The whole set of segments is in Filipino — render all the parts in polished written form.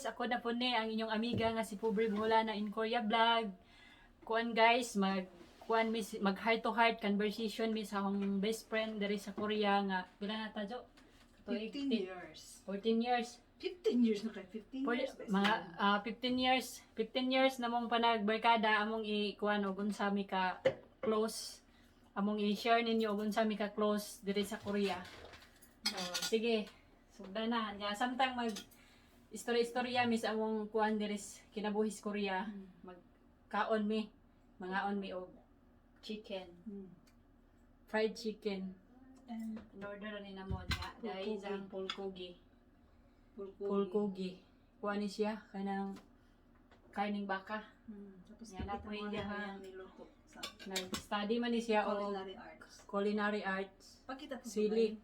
guys, ako na po ni ang inyong amiga nga si Pobre Mula na in Korea vlog. Kuan guys, mag heart to heart conversation mi sa akong best friend diri sa Korea nga pila na ta jo? 15 years. 14 years. 15 years na kay 15 years. Mga 15 years. 15 years namong panagbarkada among ikuan og unsa mi ka close. Among i-share ninyo og unsa mi ka close diri sa Korea. Sige. Sugda na. Ya samtang mag istorya mi sa among kuan diri kinabuhis Korea. Magkaon mi. Mangaon mi og chicken. Fried chicken. In order ni namon nga dahil isang bulgogi. Bulgogi. Kuha ni siya kanang karning baka. Tapos Yan na po yung niluto sa Nag-study man ni siya o culinary arts. culinary arts. Pakita ko Sili.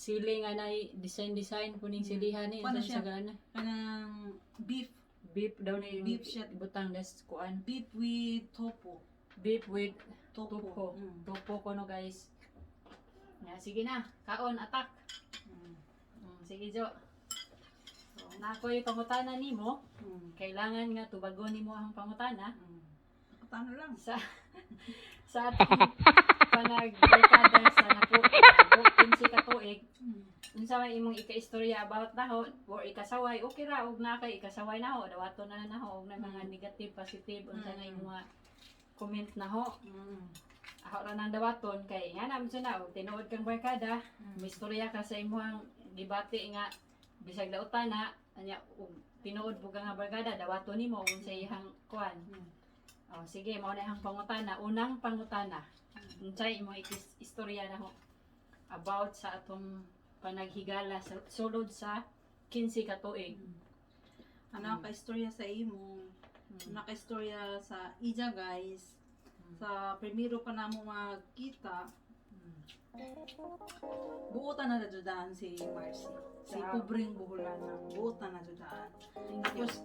Sili nga na design kuning silihan ni Paano sa siya? gana. Kanang beef Beef daw ni Beef siya. butang des kuan. with tofu. Beef with Tofu. tupo. Tupo ko no guys. Ya, sige na. Kaon, atak. Sige Jo. So, na ako yung pangutana nimo. Kailangan nga tubagon nimo ang pangutana Paano lang? sa atong panagbarkada sa napo 15 ka tuig. Unsa man imong ika-istorya about naho or ikasaway, okay ra og na kay ikasaway naho, dawaton na naho og na mga negative, positive unsa na imong mga comment naho. Ako ra nang dawaton kay nga naman siya na og tinuod kang barkada, may istorya ka sa imong debate nga bisag dautan na anya og tinuod po ka nga barkada dawaton nimo og unsa iyang kuan. Oh, sige, mao na ang pangutana. Unang pangutana. Unsay imong istorya naho about sa atong panaghigala sa sulod sa 15 ka tuig. Ano ka istorya sa imo? Ano ka istorya sa ija guys? Sa primero pa namo magkita. Buutan na judaan si Marcy. Si pobreng buhulanan. Buutan na judaan. Tapos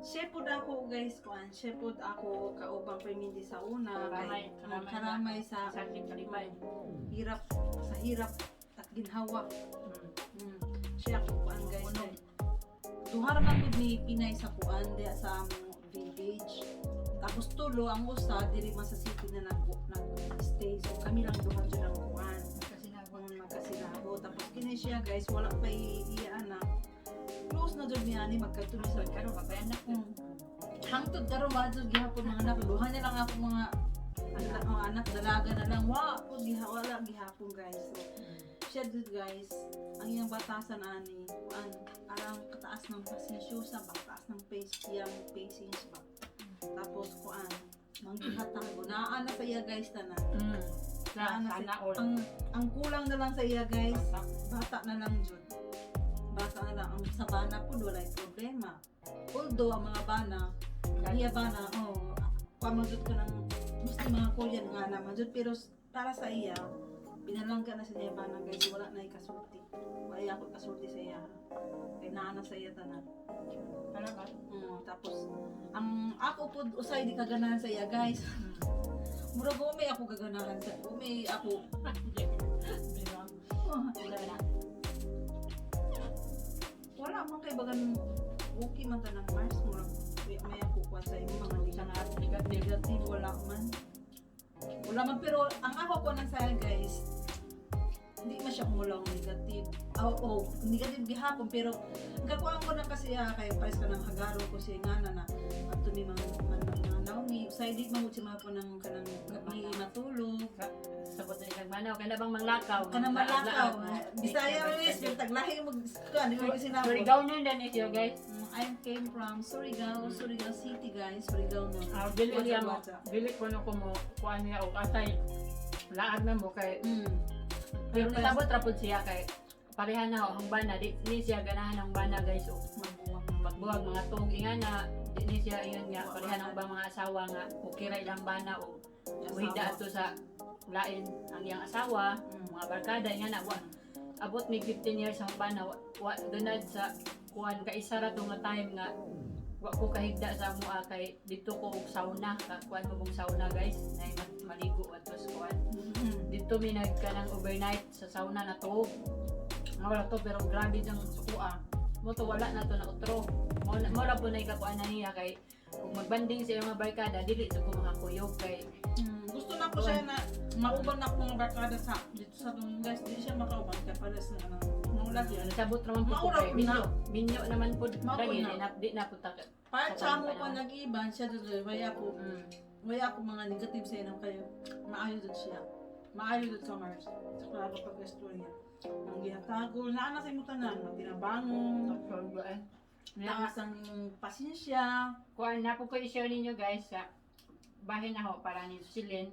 siya po ako guys kuan, siya po ako kaubang permindi sa una kay karamay sa sakit kalipay. hirap sa hirap at ginhawa. Siya ko kuan guys kay duhar man pud ni Pinay sa kuan diha sa among village. Tapos tulo ang usa diri man sa city na nag-stay. So kami lang duha jud ang kuan. Magkasilabo. Tapos kini siya guys wala pa iya anak. Close na jud niya ni magkatuloy sa Karon papayanak. hangtod karon wa jud gihapon mga anak. Duha na lang ako mga anak dalaga na lang. Wala gihapon guys. So siya jud guys ang iyang batasan ani kuan arang kataas ng pasensyo sa bataas ng patience ba. Tapos kuan manggihatang naa na sa iya guys tanan. Sana all. Ang kulang na lang sa iya guys, bata na lang jud. Bata na lang ang sa bana po walay problema. Although ang mga bana, iya bana pamajud ka ng gusto mga Korean nga naman jud pero para sa iya binalangga na sa iya bana guys wala na ikasulti. Wala ako kasulti sa iya. Kay naa na sa iya tanan. Tapos ang ako pud usay di kaganahan sa iya guys. Murag may ako gaganahan sa may ako wala man kay bagan okay man tanang Mars murag may ako kuha sa imo mga negative wala man pero ang ako ko nang sa guys hindi man siya kumulang negative negative gihapon pero gakuan ko na kasi kay pares ka ng hagaro ko si ngana na ato mi mga naumi side man mo si mga po ng kanang gabi matulog Sabot na kang manaw, kaya bang manglakaw? kanang malakaw Bisaya ris yung taglahi mo kuan di mo ko sinabi Surigao na din ito guys. I came from Surigao City guys Surigao no Dili ko na ko mo kuan niya o atay laag na mo kay pero Pero nasabot ra pud siya kay pareha na ang bana di siya ganahan ang bana guys o magbuwag mga tong inga na di siya iyon nga pareha ng ubang mga asawa nga okay ra ilang bana o muhigda ato sa lain ang iyang asawa mga barkada nga na abot mig 15 years ang bana wa dunad sa kuan ka isa ra to nga time nga wa ko kahigda sa mua kay dito ko og sauna kuan mo bang sauna guys nay maligo atos kuan dito mi nagkanang overnight sa sauna na to wala to pero grabe jang sukua mo to wala na to na utro. Mo ra po na ikakuan na niya kay kung magbanding sa iyong mga barkada dili to ko makakuyog kay Gusto na ko siya na mauban na ko mga barkada sa dito sa tong guys, di siya makauban kay para sa ano. Mula diyan. sabot naman po ko Maura kay po minyo. na. Minyo naman po Maura lagi na. di na po ta. Para sa mo pa nag-iban siya dito, Mm. waya ko mga negative sa inang kayo. Maayo dito siya. Maayo dito sa Mars. Sa klaro pag-istorya. Ang ginatago, naana sa imutan na, tinabangon, taas ang pasensya. Kuan na po ko i-share ninyo guys sa bahin na ho para ni Susilin.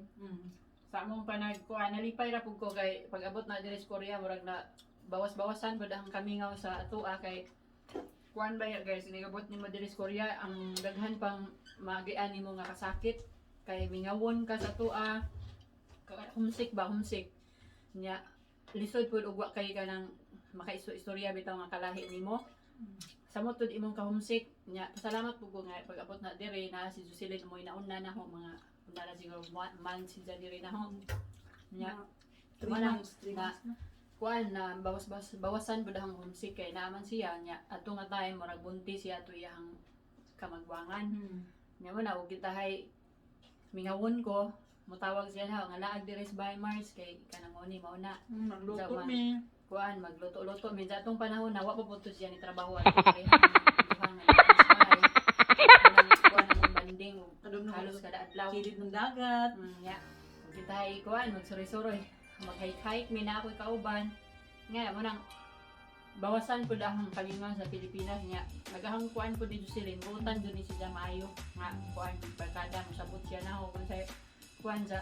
Sa among panagkuan nalipay ra pud ko kay pag-abot na diri sa Korea murag na bawas-bawasan pud ang kamingaw sa atoa kay kuan ba ya guys nigabot nimo diri sa Korea ang daghan pang magian nimo nga kasakit kay mingawon ka sa atoa homesick nya lisod pud ug wa kay kanang makaistorya bitaw nga kalahi nimo samot tud imong ka-homesick nya pasalamat pud ko nga pag-abot na diri na si Jocelyn mo inauna na ho mga una na siguro months si diri na ho nya 3 Wala. months, 3 months na. kuan na bawasan pud ang homesick kay naaman siya nya ato nga time murag buntis siya ato iyang kamagwangan nya mo na ug gitahay mingawon ko mutawag siya na nga laag diri sa Bay Mars kay kanang oni mao na Nagluto Zaman. mi. kuan magluto-luto minsan atong panahon na wa pa pud to siya ni trabaho at kuan ang banding Kadum na halos kada adlaw kilid ng dagat. nya kita kuan magsuri-suroy mag-hike mi na ako'y kauban nga mo nang bawasan pud ang kalinga sa Pilipinas nya nagahang kuan pud dito sila butan dun ni siya maayo nga kuan barkada mo sabot siya na ho kun sa kuan sa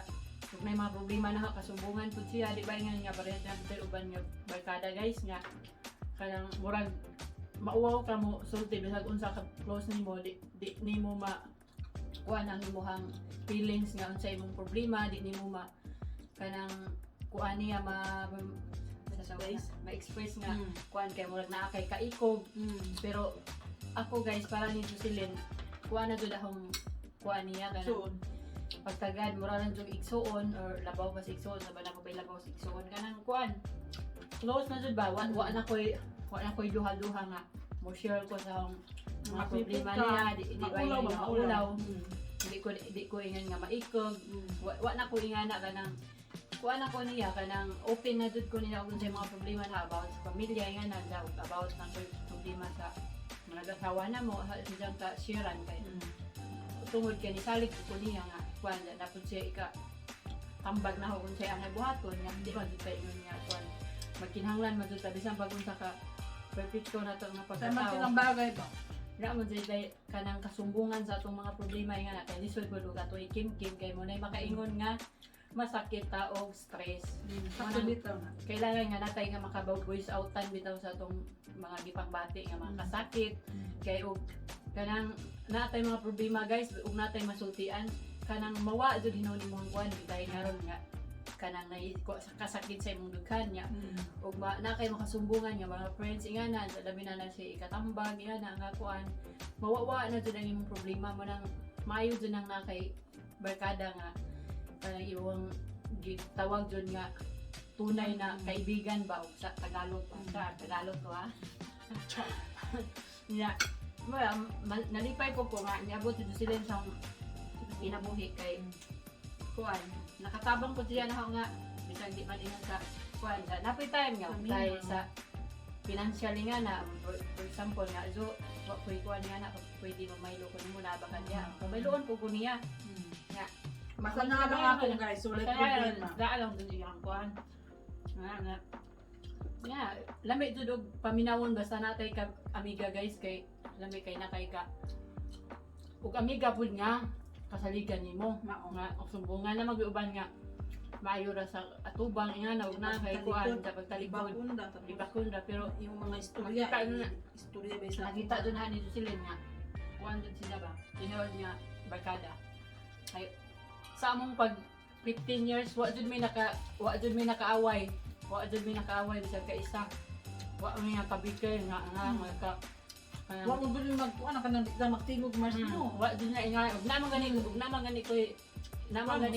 kung may mga problema na ho kasumbungan pud siya di ba nga parehas na pud uban nga barkada guys nga kanang murag mauwaw ka mo sulti bisag unsa ka close nimo di nimo ma kuan ang imong feelings nga unsa imong problema di nimo ma kanang kuan niya ma-express nga kuan kay murag naa kay kaikog pero ako guys para ni Jocelyn kuan na jud akong kuan niya kanang So, pagtagad mura lang jud igsuon or labaw pa sa igsuon sa na ko bay labaw sa igsuon kanang kuan close na jud ba wa na koy duha-duha nga mo share ko sa akong mga problema niya di ba maulaw, nga maulaw di ko ingan nga maikog wa na ko ingana kanang kuan ako niya kanang open na jud ko niya kung sa mga problema na about sa pamilya nga na about ng problema sa mga asawa na mo sa ka sharean kay tungod kay ni salig ko niya nga kuan na pud siya ika tambag na ho kung siya ang buhaton nga di ba jud kay ingon niya kuan magkinahanglan man jud bisan pag unsa ka perfecto na to nga sa mga pagkatao silang bagay ba? na mo jud kay kanang kasumbungan sa atong mga problema nga na kay lisod pud ug atoy kim-kim kay mo nay makaingon nga masakit ta og stress. Sakto bitaw na. Kailangan nga natay nga maka-voice outan bitaw sa atong mga gipangbati nga mga kasakit kay og kanang natay mga problema guys ug natay masultian kanang mawa jud hinaw nimong kuan bitay karon nga kanang kasakit sa imong dughan nya ug na kay makasumbungan nga mga friends ingana sa labi na siya ikatambag ingana nga kuan mawawa na jud ang imong problema mo nang maayo jud nang na kay barkada nga kanang iwang gitawag jud nga tunay na kaibigan ba ug sa Tagalog pa sa Tagalog to ha nya nalipay ko nga niabot jud sila sa inabuhi kay kuan nakatabang ko siya na nga bisan di man ingon sa kuan sa napay time nga dahil sa financial nga na for example nga so kuy kuan nga na pwede mamaylo ko nimo na baka niya mamayloon ko niya nga Basta na lang ako guys, sulit problema. Daalang din yung kuan. Nga. Yeah, lami jud og paminawon basta natay ka amiga guys kay lami kay nakay ka. Ug amiga pud nga kasaligan nimo nga sumbungan na mag-uban nga maayo ra sa atubang nga na ug na kay kuan sa pagtalikod. Ibakunda pero yung mga istorya, istorya ba sa nakita jud na ni sila nga kuan jud sila ba. Tinawag nga barkada. Ay sa among pag 15 years wa jud may nakaaway bisag ka isa wa may nakabigay nga ka wa mo gud magkuan ka nang magtingog Mars no wa jud na ingay ug naman gani ko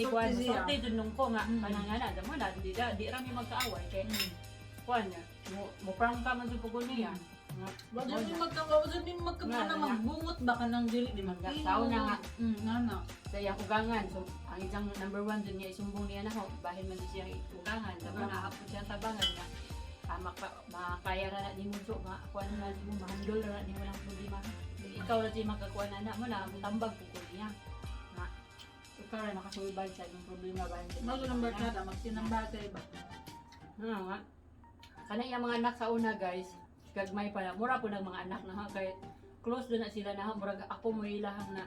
kuan sorte jud nung ko nga kanang ana damo na di ra mi magkaaway kay kuan mo prank ka man jud pugod niya Wala din magkamana magbungot ba ka ng dili di Magkasaw na nga. Ngana. Sa iyang ugangan. So, ang isang number 1 dun niya isumbong niya na ho. Bahin man din siya ugangan. Dapat naapod siya tabangan na makaya na ni mo so, makakuha na ni mo, mahandol na ni mo ng problema. Ikaw na siya makakuha na mo na, tambag po ko niya. Na, ikaw na makasulbad sa yung problema ba? Mago ng barkada, magsinambagay ba? Nga. Kana yung mga anak sa una guys, gagmay pa na. Mura po ng mga anak na ha, kahit close doon na sila na ha, mura ako mo ilahang na.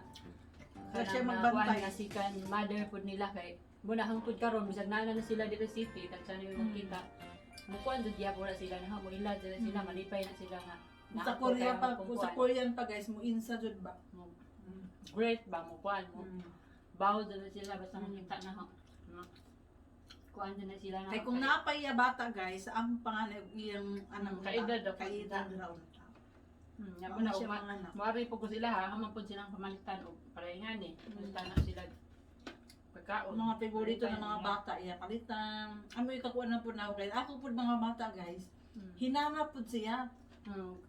Kasi Kanang magbantay. na si kan mother po nila kay muna hangtod karon bisag naa na sila dito sa city tagsa na yung kita. Mukuan jud gyapon na sila na ha, mo ila dyan sila malipay na sila nga. Sa Korea pa, sa Korean pa guys, mo insa jud ba? Great ba mo kuan mo. Bawo dyan na sila basta makita na ha. Kuan dyan na sila na. Kay kung napaya bata guys, ang panganay iyang anang Kaedad daw. kaedad raw. Nya Ako mo na na siya mga anak. Mari po ko sila ha, haman po silang pamalitan o parehan eh. Pamalitan na sila pagkaon. Mga favorito ng mga bata, iya palitan. Amoy kakuha na po na guys. Ako po mga bata guys, hinanap po siya.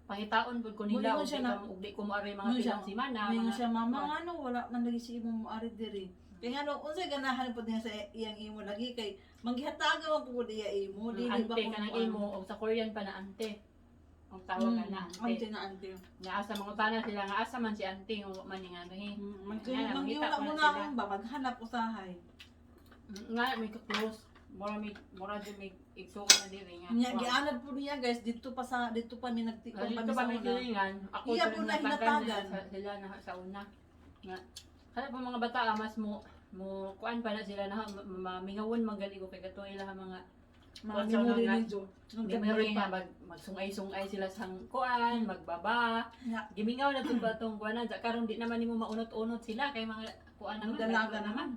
Pangitaon po ko Muli nila mo o siya di ko maari mga Muli siya. pilang simana. Ngayon siya, mama, ano, wala man lagi si imo mo ari diri. Kaya nga, unsay ganahan po niya sa iyang imo lagi kay manghataga man po diya imo, dili ba Ante ka ng imo o sa Korean pa na ante. Ang tawag ka na ante. Ante na ante. Nga asa mga tanan sila nga asa man si ante o man nga gahi. Mangiwala mo na akong ba, maghanap usahay. Nga may close mura din may igsuko na diri nga. Nya gianad po niya guys, dito pa mi nagtikong Dito kami pa sa may una. kilingan. Ako Iya dun po na nagtagan hinatagan. sila na sa una. Nga kada po mga bata mas mo kuan pa na sila na mamingawon magali ko kay kato ila mga Mga memory nga. ni Jo. Nung memory pa. nga magsungay-sungay sila sa kuan, magbaba. Nga. Gimingaw na tud batong kuanan sa karon di naman nimo maunot-unot sila kay mga kuan Ang naman. dalaga naman.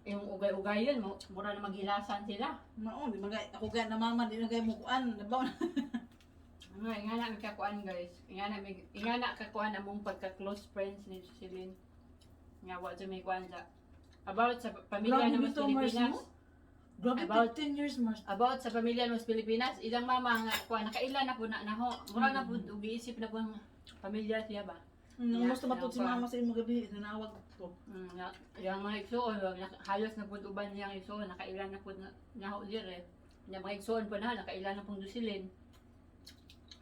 Yung ugay-ugayon mura na maghilasan sila. Mao, di magay ako ga na mama di na gay mo kuan, nabaw na. Nga na ka kuan guys. Nga na ka kuan among pagka close friends ni Celine. Nga wa sa may kuan sa about sa pamilya Grabe ng ito, Mars, Pilipinas. no? Grabe, About- 15 years, Mars. About sa pamilya ng Pilipinas, ilang mama nga kuan nakaila na po na ho. Mura na po ugiisip na po ang pamilya siya ba. Nung Yeah, gusto matut si yeah, mama sa imo gabi, nanawag ko. Yung mga igsoon, halos na po uban niyang igsoon, nakailan na po na ho dire. Yung mga igsoon po na nakailan na pong dusilin.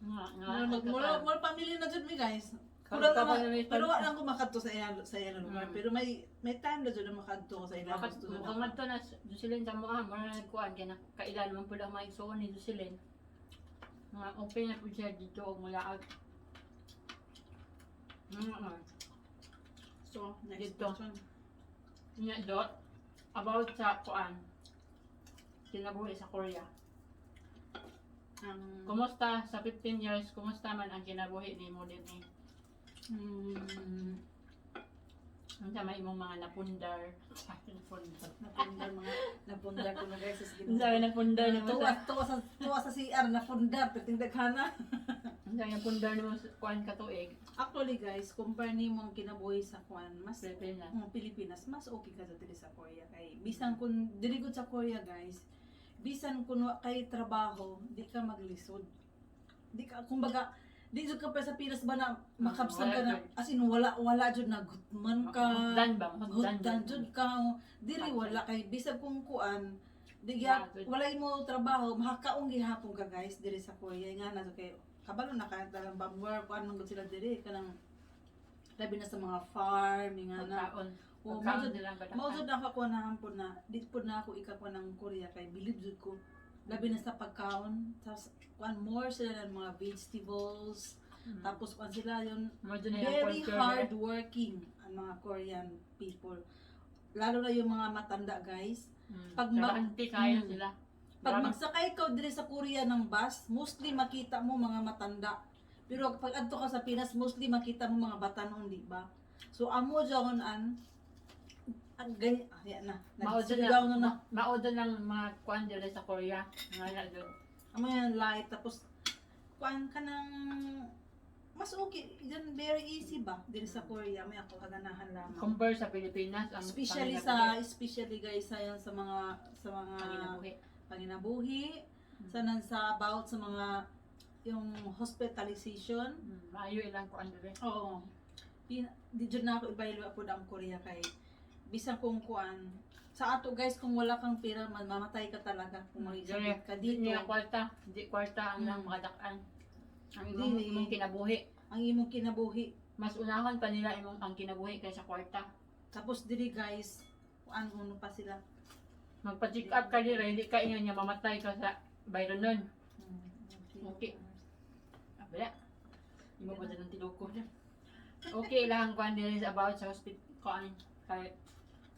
More family na jud mi guys. Karon Pura pa na, may pero wala ko makadto sa iya lugar. Pero may time na jud na makadto ko sa iya Bakit gusto mukhang nga to na dusilin sa mga mura na nagkuhan kaya nakailan naman po lang mga igsoon ni dusilin. Mga open na po siya dito o mula out. So, next Dito. question. Nga dot, about sa kuan, kinabuhi sa Korea. Kumusta sa 15 years, kumusta man ang kinabuhi ni mo din eh? Ang sama imong mga napundar. Napundar ko na guys sa Ang sama napundar ni mo sa... Tuwa sa CR napundar perting daghana. Ang sama napundar ni mo sa kuan katuig. Actually guys, compare nimo ang kinabuhi sa kuan, mas Pilipinas. Pilipinas, mas okay ka sa dili sa Korea kay bisan kun dili gud sa Korea guys. Bisan kun wa kay trabaho, di ka maglisod. Di ka kumbaga di jud ka pa sa Pinas ba na makabsan ka na as in wala jud na gutman ka. Hagdan ba? Hagdan jud ka. Dili wala kay bisan kung kuan di wala mo trabaho, mahakaong gihapon ka guys diri sa Korea nga na kay kabalo na kaya talang bamwer kuan nang sila diri kanang labi na sa mga farm nga na. Pagkaon. Oh, Pagkaon nilang Mao batakan. jud ako na hampon na di pud na ako ikakuha ng Korea kay believe jud ko labi na sa pagkaon tapos kuan more sila ng mga vegetables tapos kuan sila yon More dun na yung very culture hard working ang mga Korean people lalo na yung mga matanda guys pag Trabahante kaya Mm. sila. pag magsakay ka diri sa Korea ng bus mostly makita mo mga matanda pero pag adto ka sa Pinas mostly makita mo mga batanon di ba so amo jahon ang ganyan yan na nagsigaw na Maudon ng mga kuan dili sa Korea. Nga na doon. amo yan light tapos kuan ka ng mas okay yan very easy ba diri sa Korea may ako kaganahan lamang Compare sa Pilipinas, ang especially guys sa mga panginabuhi. panginabuhi sanan sa about sa mga yung hospitalization. Maayo ilang ko ano rin. Oo. Di dyan na ako ibaylo po ang Korea kay bisang kung kuan. Sa ato guys, kung wala kang pera, mamatay ka talaga kung magsabit ka dito. Hindi kwarta. Hindi kwarta ang lang makadaan. Ang imong kinabuhi. Ang imong kinabuhi. Mas unahan pa nila imong ang kinabuhi kaysa kwarta. Tapos diri guys, ano pa sila. Magpa-check up ka dira, hindi ka ingon nga mamatay ka sa bayro nun. Okay. Wala. Imo pa dyan ang tiloko dyan. Okay lang kung ano is about sa hospital ko kay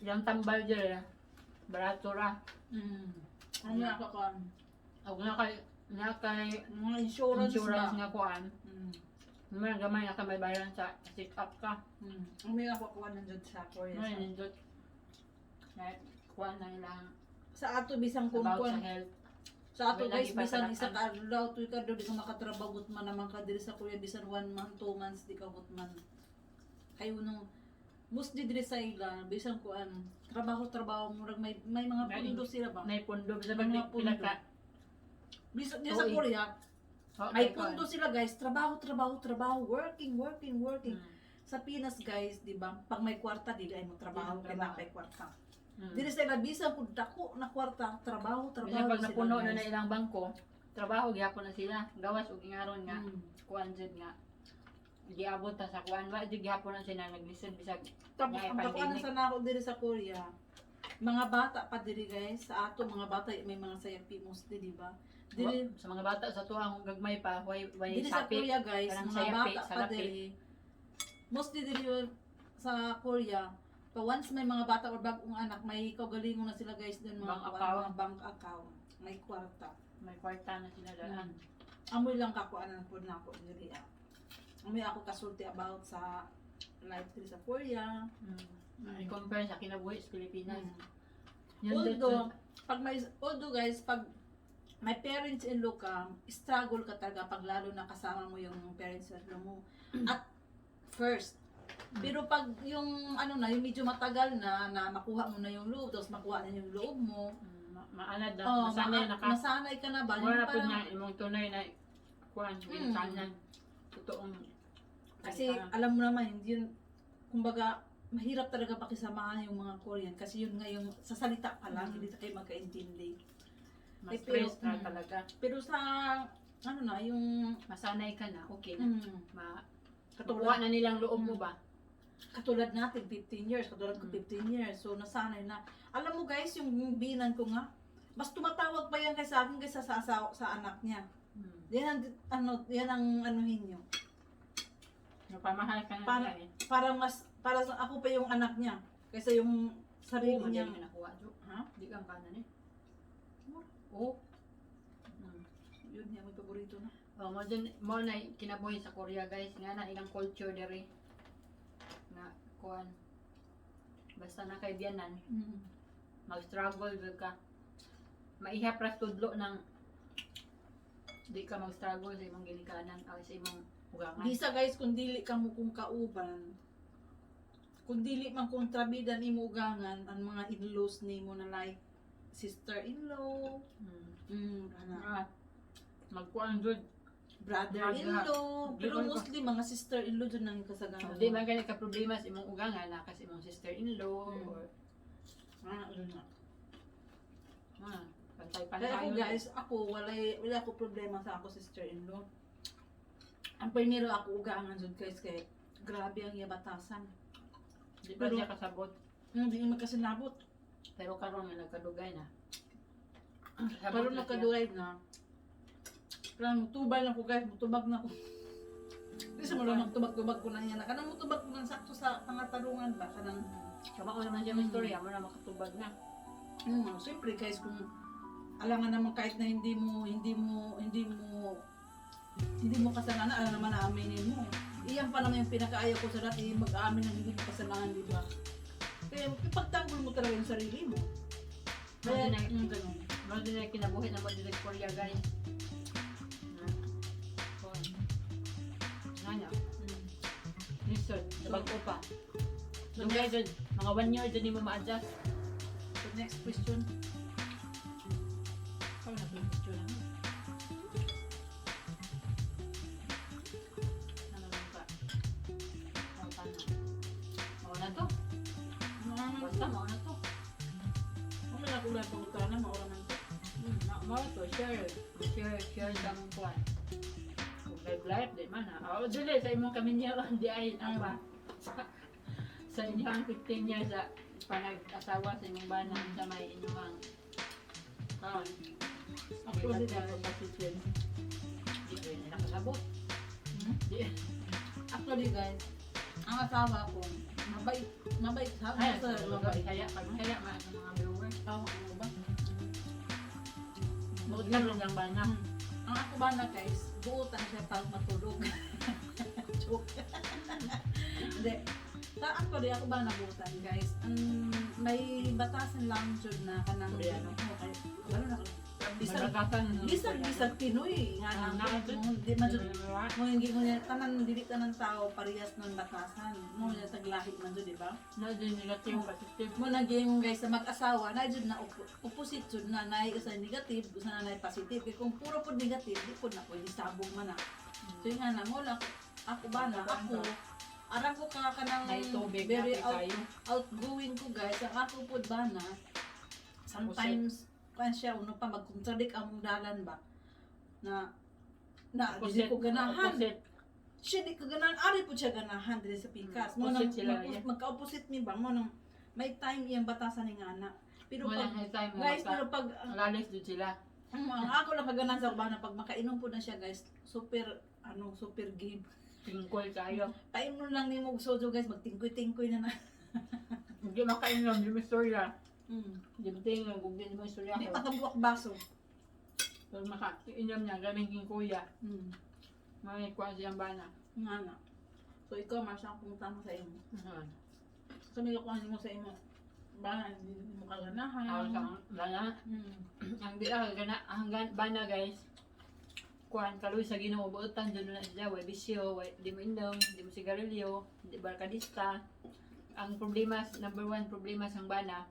yung tambal dyan barato ra. Ano na ako kuan? Og na kay Mga insurance ba? nga kuan. May gamay na ka may bayaran sa check up ka. May ako kuan nandiyan sa Korea. May nindot. Na kuan na ilang Sa ato bisang kung about kuan. sa health. Sa ato Wala guys, bisan isa ipapalakan. ka adlaw tuy ka daw di ka makatrabaho gutman naman ka diri sa Korea bisan 1 month, 2 months di ka gutman. Kayo no mostly diri sa ila bisan kuan trabaho murag may mga pundo sila ba? May pundo sa May mga pila pundo. ka. Bisan diri sa Oo, Korea, Oh, may pundo sila guys, trabaho, working. Sa Pinas guys, di ba? Pag may kwarta dili ay mo trabaho, Di, kay trabaho. may kwarta. Diri sa ila bisan kun dako na kwarta, trabaho Kasi sila, pag napuno na guys. na ilang bangko, trabaho gyapon na sila. Gawas og ingaron nga kuan jud nga. Giabot ta sa kuan wa jud gyapon na sila naglisod bisag Tapos Ngay ang kakuan pandemic. sa nako diri sa Korea, mga bata pa diri guys, sa ato mga bata may mga sayapi mostly, di ba? Diri sa mga bata sa tuang gagmay pa way diri sa sapi. Korea guys, Parang mga sayapi, bata pa salapi. diri. Mostly diri sa Korea, pa once may mga bata or bagong anak, may kaugalingon na sila guys doon mga Bank account. mga bank account, may kwarta. May kwarta na sila daan. Amoy lang kakuan na po na ako diri. Amoy ako kasulti about sa life diri sa Korea. I compare sa kinabuhi sa Pilipinas. Mm. Although guys, pag may parents-in-law ka, struggle ka talaga pag lalo na kasama mo yung parents-in-law mo. At first. Pero pag yung ano na, yung medyo matagal na makuha mo na yung loob, tapos makuha na yung loob mo. Maanad na, Oh, masanay na ka. nasanay ka na ba? Yung Wala po parang- na imong tunay na kuan, minsanan. Totoong Kasi minsanan. alam mo naman, hindi yun, kumbaga, mahirap talaga pakisamahan yung mga Korean kasi yun nga yung sa salita pa lang, hindi kayo magkaintindi. mas pero- stress ka talaga. Pero sa, ano na, yung, Masanay ka na, okay na. katulad, Katuwa na nilang loob mo ba? katulad natin, 15 years, katulad ko 15 years, so nasanay na. Alam mo guys, yung binan ko nga, mas tumatawag pa yan kay sa akin kaysa sa anak niya. Yan ang, yan ang anuhin nyo. Napamahal ka na Para- niya eh. Para sa ako pa yung anak niya, kaysa yung sarili Oo, niya. madali ka nakuha, Jo. Ha? Di kang kanan eh. Oo. Yun niya, may paborito na. Oh, mo na kinabuhi sa Korea guys, nga na ilang culture diri. Na kuan. Basta na kay biyanan, mag-struggle jud ka. Maihap ra tudlo ng di ka mag-struggle sa imong ginikanan o sa imong ugangan. Bisa guys, kung dili ka mo kung kauban, kung dili man kung trabidan imo ugangan, ang mga in-laws nimo na like sister-in-law, ana, Ah, magkuan jud. brother-in-law, pero Brother- mostly mga sister-in-law dyan ang kasaganan. Di man gani ka problema sa imong ugangan na kasi imong sister-in-law or Yun nga. pantay-pantay. Kaya ako guys, wala ako problema sa ako sister-in-law. Ang primero ako ugangan dyan guys, kay grabe ang yabatasan. Di pa pero- siya kasabot. Hindi naman kasi nabot. Pero karon nga nagkadugay na. Pero nagkaduay na. Parang mutubay na ko guys, mutubag na ko. Kasi mo lang magtubag-tubag ko na yan. Kanang mutubag ko ng sakto sa pangatarungan ba? Kanang, Kamao naman siya may storya mo na makatubag na. siyempre guys, kung alangan naman kahit na hindi mo kasalanan, alam naman na aminin mo. Iyan pa naman yung pinakaayaw ko sa lahat, mag-aamin ng hindi mo kasalanan, di ba? Kaya ipagtanggol mo talaga yung sarili mo. Kaya, ganun. Mga din na kinabuhi na mga din Korea guys. Nga Listen, nabag ko pa. Dugay dun, mga 1 year dun mo ma-adjust. So next question. Kaya na pwede na. share sa mong kuwan. Kung live, di man ha. O, dili, sa imong kami niya, di ay, apa. Sa inyong 15 years sa panag-asawa sa inyong bana, sa may inyong kaon. Ako din ako pasisyon. Di ko yun nakasabot. Di. Actually guys, ang asawa ko, mabait sa Ay, sa kaya mga viewers. Ano ba? Bukod lang ng bana. Ang ako ba na guys, buutan siya pag matulog. Joke. Hindi. Sa actually, ako ba nabutan guys? May batasan lang dyan na kanang Koreano. Ano na? Bisag Pinoy nga Ah, na di man jud mo hindi mo niya tanan dili tanan tao parehas ng batasan mo niya taglahi man jud di ba Na din negative positive. mo naging guys sa mag-asawa na jud na opposite jud na nay usa negative usa na nay positive kay kung puro pud negative di pud na pwede sabog man na so yun nga na mo lang ako ba na ako arang ko ka kanang May tubig very na kayo. outgoing ko guys ang ako pud ba na sometimes kan siya uno pa mag-contradict ang dalan ba na dili ko ganahan Opposite. siya di ko ganahan ari po siya ganahan dili sa pikas mo nang Opposite sila, yeah. magka-opposite mi ba mo nang may time iyang batasan ni nga na pero Wala pag na time guys pero pag lalis din sila. ang ako lang kaganahan sa urbana pag makainom po na siya guys super super game Tingkol kayo. painom lang nimo og sojo guys magtingkoy-tingkoy na. Hindi makainom, di mistorya. Mm. Di ba tingin, kung di mo istorya Di ko. makabuak baso. Pag makainom niya, gaming king kuya. Mm. May kuha siyang bana. Nga na. So ikaw masya ang pumunta mo sa imo. Kami ko mo sa imo. Ba hindi mo kaganahan. Ako sa bana. Mm. Ang di ako hanggang bana guys. Kuhan kaluy sa Ginoo buutan dyan na siya, way bisyo, way di mo inom, di mo sigarilyo, di barkadista. Ang problema, number one problema sa bana,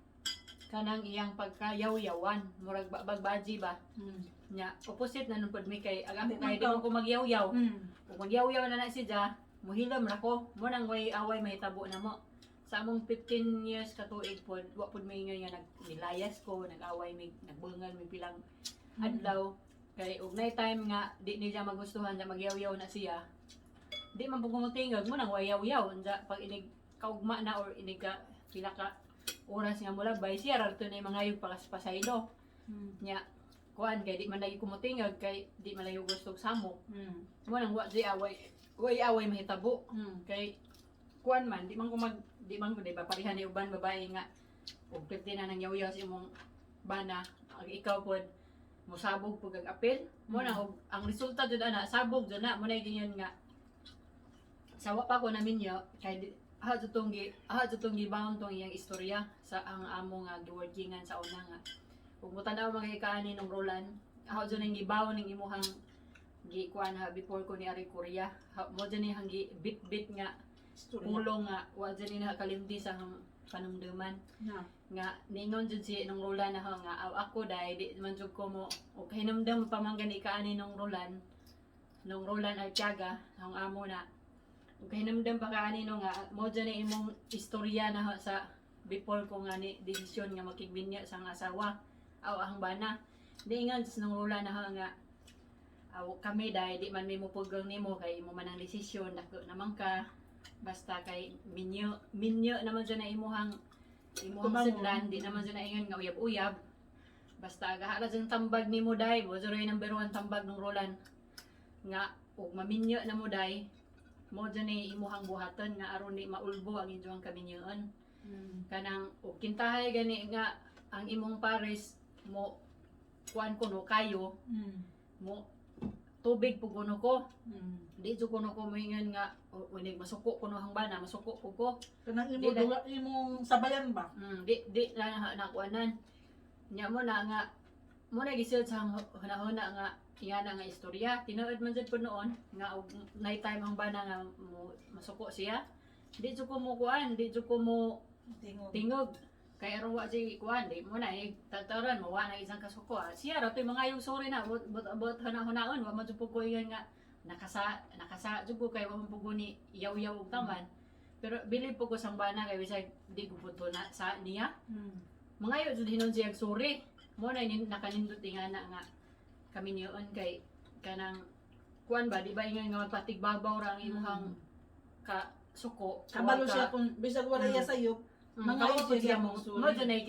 kanang iyang pagkayaw-yawan, murag bagbaji ba? Mm. Nya, opposite na nung mi kay, aga Di ko kay, di man ko magyaw-yaw. Mm. Kung magyaw-yaw na siya, muhilom na ko, mo nang way away mahitabo na mo. Sa among 15 years katuig pod, wa pod may nga nilayas ko, nag-away, nagbungal, may pilang adlaw. Kay ug nay time nga di niya magustuhan na magyaw-yaw na siya. Di man pug mutingog mo nang wayaw-yaw anja pag inig kaugma na or inig ka pila ka oras nga mula bay siya ra to na mangayog pasaylo. Mm. Nya kuan kay di man lagi kumutingog kay di man lagi gusto og samok. Mm. Mo nang wa di away mahitabo. Mm. Kay kuan man di man ko di ba pareha ni uban babae nga ug 15 na nang yaw-yaw sa imong bana ang ikaw pod musabog pug ang apel mo na og ang resulta jud ana sabog jud na mo na ganyan nga sawa pa ko namin yo kay aha jutong gibawon tong iyang istorya sa ang amo nga giworkingan sa una nga ug mutanaw mga ikaani nung Roland aha jud nang gibawon ning imuhang gikuan ha before ko ni Ari Korea mo jud ni hang bit nga pulong nga wa jud ni nakalimti sa hang panumduman Na. nga ningon jud si nung Roland na nga ako dai di man jud ko mo og hinumdum pa man gani kaani nung Roland Artiaga ang amo na og hinumdum pa kaani no nga mo jud ni imong istorya na sa before ko nga ni desisyon nga makigbinya sa ang asawa aw ang bana diingon si nung Roland na nga kami dai di man mi mupugong nimo kay imo man ang desisyon dako naman ka basta kay minyo naman dyan na imuhang sidlan, di naman dyan na ingon nga uyab-uyab basta agahala dyan tambag ni mo day mo dyan yung number 1 tambag ng Roland nga ug maminyo na mo day mo dyan na imuhang buhaton nga aron di maulbo ang inyong kaminyoon kanang ug kintahay gani nga ang imong pares mo kuan kuno kayo mo tubig pug kuno ko di jud kuno ko moingon nga unig masuko kuno hang bana masuko pug ko Kanang imong sabayan ba? di na kuanan nya mo na nga mo na gisid sa hunahuna nga ingana nga istorya tinuod man jud po noon nga og night time ang bana nga masuko siya di jud ko mo kuan di jud ko mo tingog kay aron wa jay kuan di mo na tataran mo wa na isang kasuko siya ra toy mga yung sorry na but hunahunaon wa man jud ko ingon nga nakasa jud ko kay wa man pugo ni yaw-yaw og taman pero bilib po ko sang bana kay bisag di ko puto na sa niya mga yun jud hinon siya sorry mo na nakanindot ingana nga kami niyon kay kanang kuan ba di ba ingay nga magpatigbabaw ra ang imuhang ka suko. Kabalo siya kung bisag wala iya sayop. Mga mga siya mo mong mo dyan ay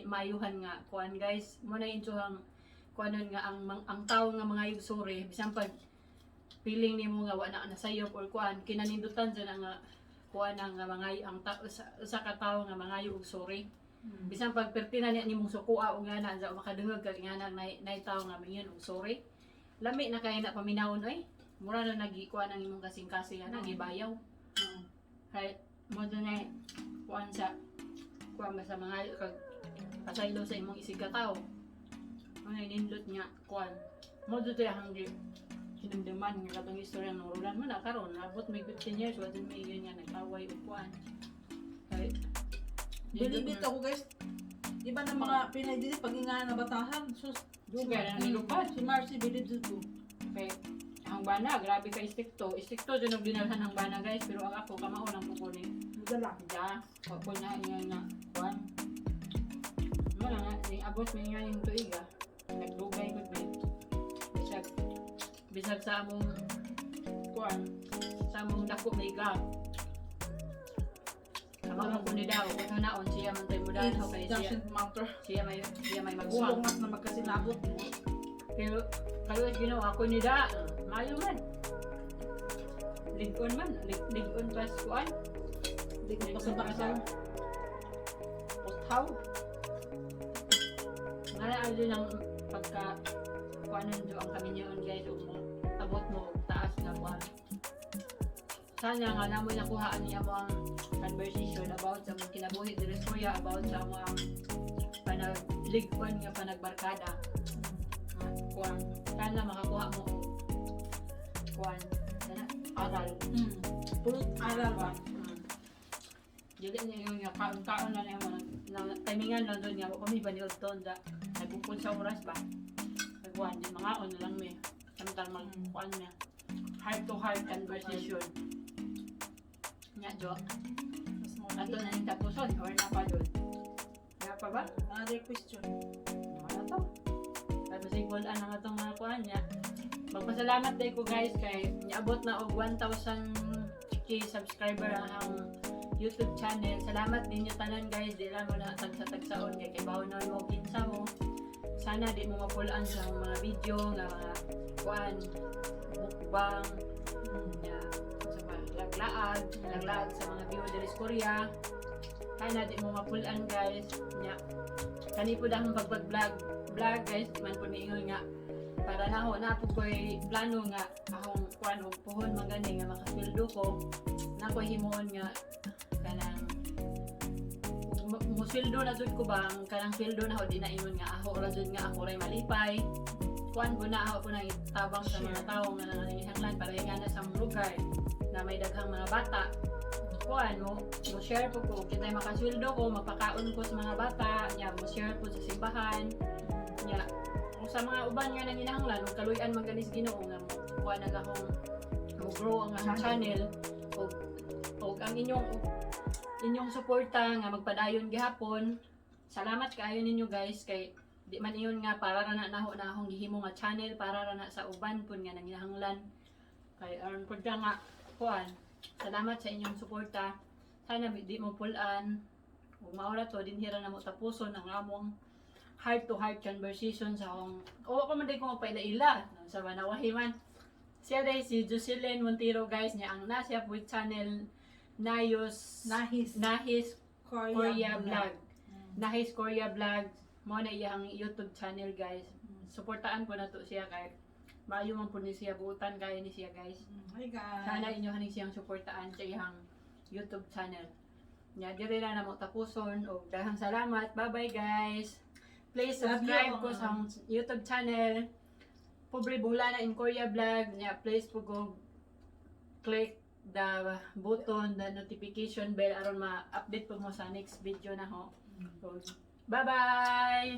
mayuhan nga kuan guys mo na insuhang kuanon nga ang tao nga mga yugsuri bisan pag feeling nimo nga wala na sayop or kuan kinanindutan dyan nga kuan ang mga ang usa ka tawo nga mga yugsuri bisan pag pertina niya nimong sukua og ngana sa makadungog kag ngana nay tawo nga mingon og sorry lami na kay na paminawon oy mura na nagikuan ang imong kasing-kasing nga nagibayaw kay mo dyan ay kuan sa kuan ba sa mga kag pasaylo sa imong isig ka tao ano nindot nga kuan mo dito yung hanggi sinumduman nga katong istorya ng ulan mo na karon abot may 15 years wa din may yun nga nagtaway o kuan kay Bilibit ako guys. Iba ng mga Pinay dito pag nga na batahan. Sus, dugay na nilupad si Marcy bilibit ko. kay ang bana grabe ka istikto dyan og dinalhan ng bana guys pero ang ako kamao lang pukunin Dala. ja ko na ingay nga kuan mo na nga ni abot may nga yung tuiga nagdugay gud may bisag sa among kuan sa among dako may ga kamao ko ni daw kung naon siya man tay mudan ho kay It doesn't matter. siya may maguwang Sulungat na magkasinabot mo. pero kaluwas ginawa ko ni da mayo man ligon man ligon pas kuan Hindi ko pa sa baksaw. Posthaw. Ngara ano lang pagka kuanan do ang kami niyon guys ug mo abot mo taas nga kuan. Sana nga namo nakuhaan niya mo ang conversation about sa mga kinabuhi diri sa Korea about sa mga panagligwan nga panagbarkada. Kuan sana makakuha mo og kuan sana aral. Pulot aral ba? Dili niya yung kaon na niya mo na timingan lang doon nga ako kami baniod doon da nagbukod sa oras ba nagkuhan din mga on lang may samtang magkuhan niya heart to heart conversation nga Jo ato na yung tapuson or na pa doon kaya pa ba? Another question. Ano to? Tapos igulan na nga itong mga kuhan niya magpasalamat din ko guys kay niabot na og 1,000 subscriber ang YouTube channel. Salamat din yung tanan guys. Di lang mo na tagsa-tagsaon kay bawo na mo kinsa mo. Sana di mo mapulaan sa mga video nga mga kuan mukbang nga sa mga laglaag sa mga view diri sa Korea. Sana di mo mapulaan guys. Nya kani po dang pag-vlog guys, di man po niingon nga para na po ko'y plano nga akong kuan og puhon man gani nga makasweldo ko na ko'y himuon nga kanang musweldo na jud ko bang kanang sweldo na ho di na ingon nga ako ra jud nga ako ray malipay kuan ko na ako po nang itabang sa mga tao nga nanginhanglan para nga na sa lugar na may daghang mga bata kuan mo share po ko kitay makasweldo ko mapakaon ko sa mga bata nya mo share po sa simbahan nya sa mga uban nga nanginahanglan ug kaluy-an maganis Ginoo nga mo kuan nagahong mo grow ang akong channel ug ang inyong suporta nga magpadayon gihapon. Salamat kaayo ninyo guys kay di man iyon nga para ra na akong gihimo nga channel para ra na sa uban pun nga nanginahanglan. Kay aron pud nga kuan. Salamat sa inyong suporta. Sana di mo pulan. Ug maura to dinhira na mo tapuson ang among heart to heart conversation sa akong ko man din ko magpaila-ila sa Manawahi man. Siya day si Jocelyn Montero guys niya ang nasya po channel Nahis Korea Vlog. Nahis Korea Vlog mo na iyang YouTube channel guys. Suportaan po na to siya kay maayo man po ni siya buutan kaya ni siya guys. Hi guys. Sana inyo haning siyang suportaan sa iyang YouTube channel. Nya diri na mo tapuson og daghang salamat. Bye-bye guys. Please subscribe ko sa YouTube channel. Pobre Buhlana in Korea Vlog. Nya please po go click the button, the notification bell aron ma-update po mo sa next video na ho. So, bye-bye!